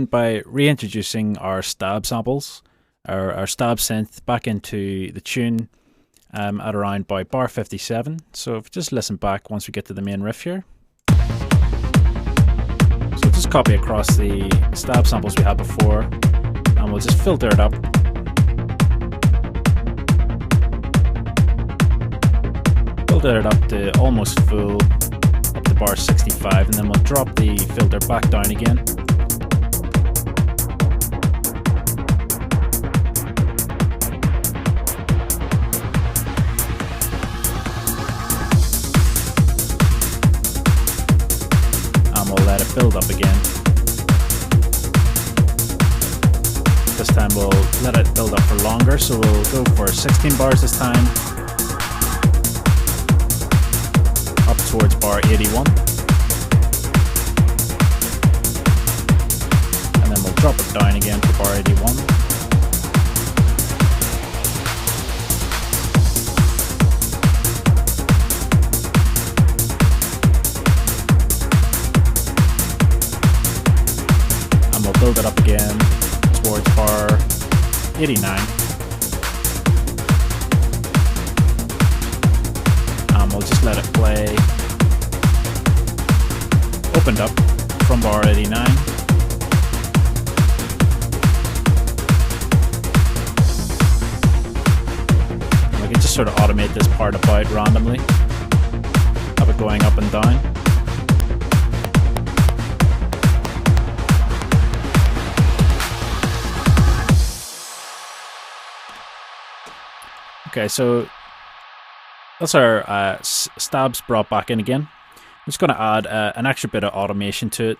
by reintroducing our stab samples, our stab synth back into the tune at around by bar 57. So if we just listen back once we get to the main riff here. So just copy across the stab samples we had before, and we'll just filter it up. Filter it up to almost full, up to bar 65, and then we'll drop the filter back down again. And we'll let it build up again. This time we'll let it build up for longer, so we'll go for 16 bars this time. Up towards bar 81. And then we'll drop it down again for bar 81. And we'll build it up again towards bar 89. We'll just let it play, opened up from bar 89. And we can just sort of automate this part about randomly, have it going up and down. Okay, so that's our stabs brought back in again. I'm just going to add an extra bit of automation to it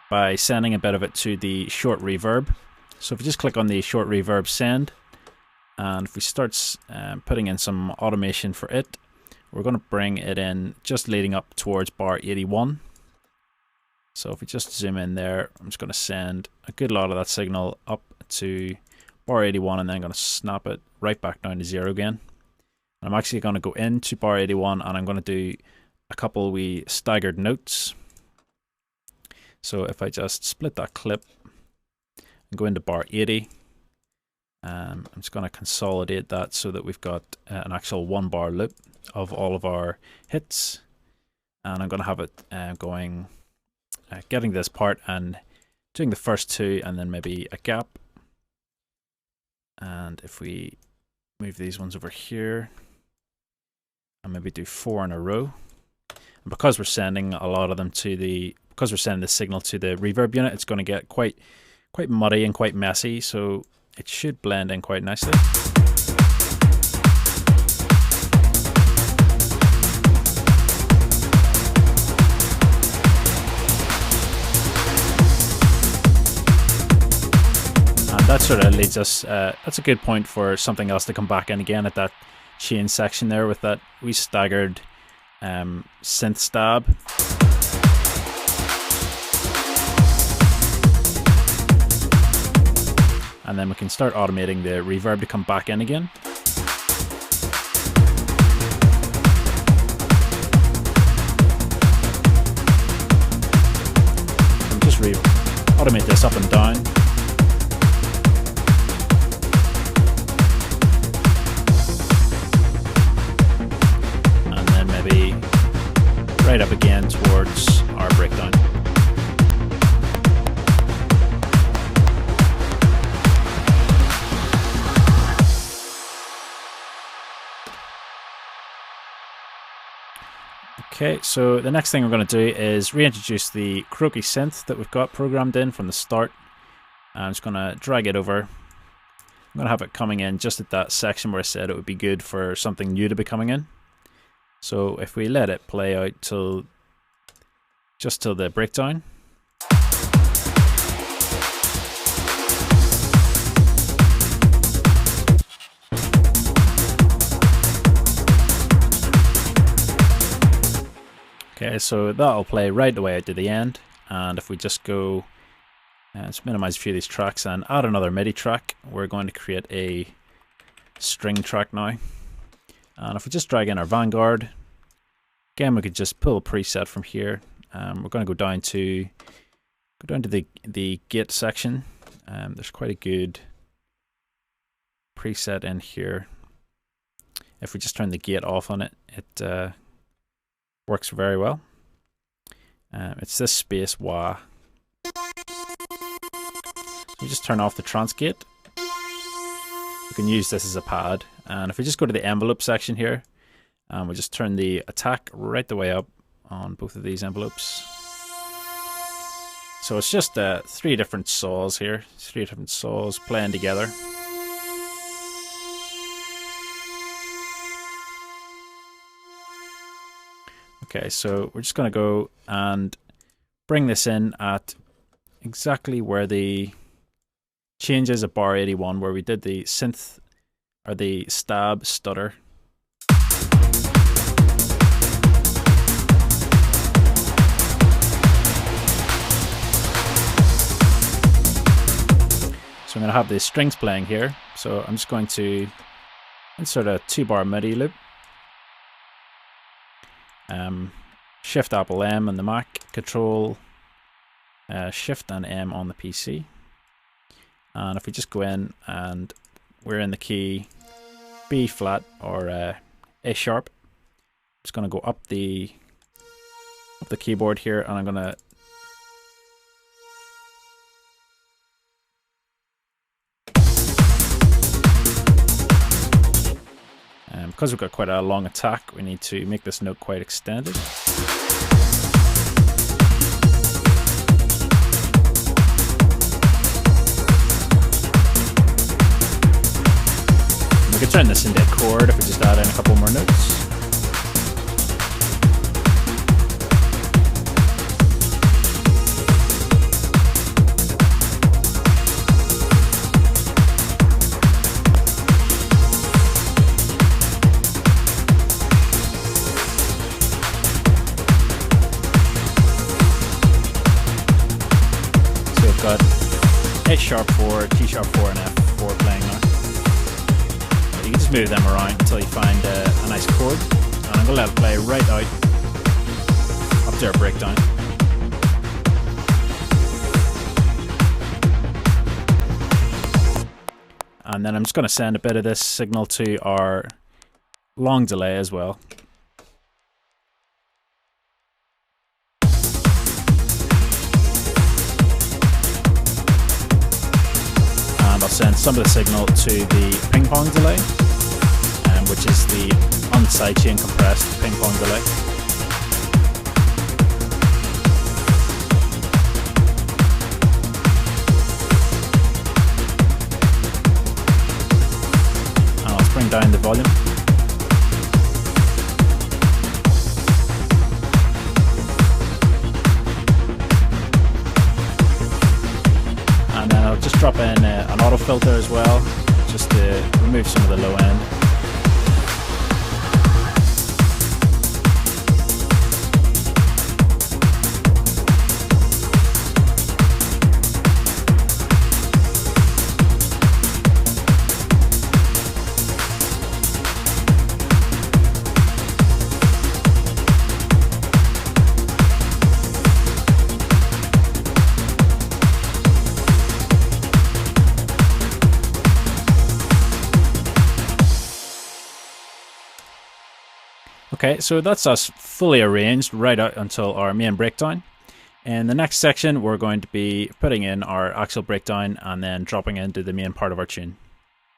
by sending a bit of it to the short reverb. So if we just click on the short reverb send, and if we start putting in some automation for it, we're going to bring it in just leading up towards bar 81. So if we just zoom in there, I'm just going to send a good lot of that signal up to bar 81, and then I'm going to snap it right back down to 0 again. I'm actually going to go into bar 81, and I'm going to do a couple wee staggered notes. So if I just split that clip and go into bar 80, I'm just going to consolidate that so that we've got an actual 1 bar loop of all of our hits. And I'm going to have it going, getting this part and doing the first 2 and then maybe a gap. And if we move these ones over here, and maybe do 4 in a row. And because we're sending a lot of them to because we're sending the signal to the reverb unit, it's going to get quite muddy and quite messy, so it should blend in quite nicely. And that sort of leads us, that's a good point for something else to come back in again at that chain section there with that wee staggered synth stab. And then we can start automating the reverb to come back in again. And just automate this up and down. Right up again towards our breakdown. Okay, so the next thing we're going to do is reintroduce the croaky synth that we've got programmed in from the start. I'm just going to drag it over. I'm going to have it coming in just at that section where I said it would be good for something new to be coming in. So if we let it play out just till the breakdown. Okay, so that'll play right the way out to the end. And if we just go, let's minimize a few of these tracks and add another MIDI track. We're going to create a string track now. And if we just drag in our Vanguard, again we could just pull a preset from here. We're going to go down to Go down to the gate section. There's quite a good preset in here. If we just turn the gate off on it, it works very well. It's this space wah. We just turn off the trance gate. We can use this as a pad, and if we just go to the envelope section here, we'll just turn the attack right the way up on both of these envelopes. So it's just 3 different saws here, 3 different saws playing together. Okay, so we're just going to go and bring this in at exactly where the changes at bar 81, where we did the synth or the stab stutter. So I'm going to have the strings playing here. So I'm just going to insert a 2-bar MIDI loop. Shift Apple M on the Mac, Control Shift and M on the PC. And if we just go in and we're in the key B flat or A sharp, I'm just going to go up the keyboard here, and I'm going to because we've got quite a long attack, we need to make this note quite extended. We could turn this into a chord if we just add in a couple more notes. Got A sharp 4, T sharp 4, and F4 playing now. But you can just move them around until you find a nice chord. And I'm going to let it play right out up to our breakdown. And then I'm just going to send a bit of this signal to our long delay as well. Send some of the signal to the ping pong delay, which is the on-sidechain compressed ping pong delay. And let's bring down the volume. And then I'll just drop in an auto filter as well, just to remove some of the low end. Okay, so that's us fully arranged right out until our main breakdown. In the next section, we're going to be putting in our actual breakdown and then dropping into the main part of our tune.